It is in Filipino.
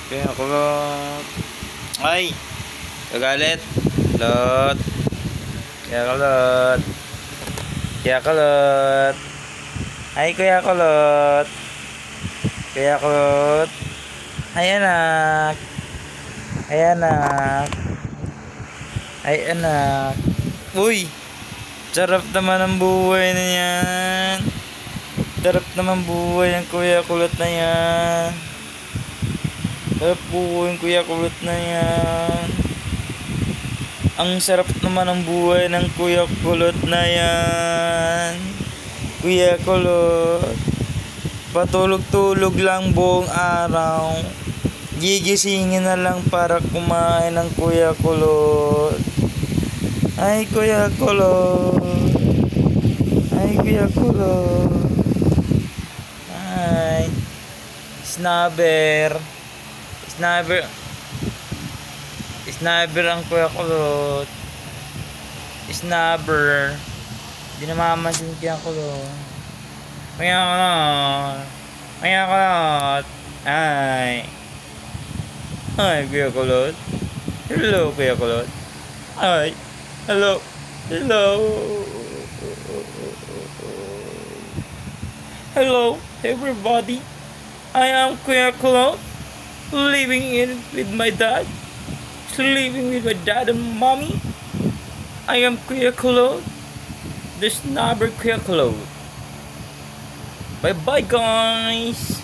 Kaya kulot. Ay! Kagalit. Kulot. Kaya kulot. Kaya kulot. Ay, kuya kulot. Kuya kulot. Ay, anak. Ay, anak. Ay, anak. Uy! Sarap naman ang buhay na yan. Sarap naman buhay ng kuya kulot na yan. Sarap buhay ng kuya kulot na yan. Ang sarap naman ang buhay ng kuya kulot na yan. Kuya kulot. Patulog-tulog lang buong araw. Gigisingin na lang para kumain ng kuya kulot. Ay, kuya kulot. Ay, kuya kulot. Ay. Snabber. Snabber. Snabber ang kuya kulot. Snabber. Hindi na mamasin kuya kulot. Kuya kulot. Kuya kulot. Ay. Ay, kuya kulot. Hello, kuya kulot. Ay. Hello. Hello. Hello, everybody. I am Kuya Kulot, living in with my dad. Living with my dad and mommy. I am Kuya Kulot, the snobber Kuya Kulot. Bye bye, guys.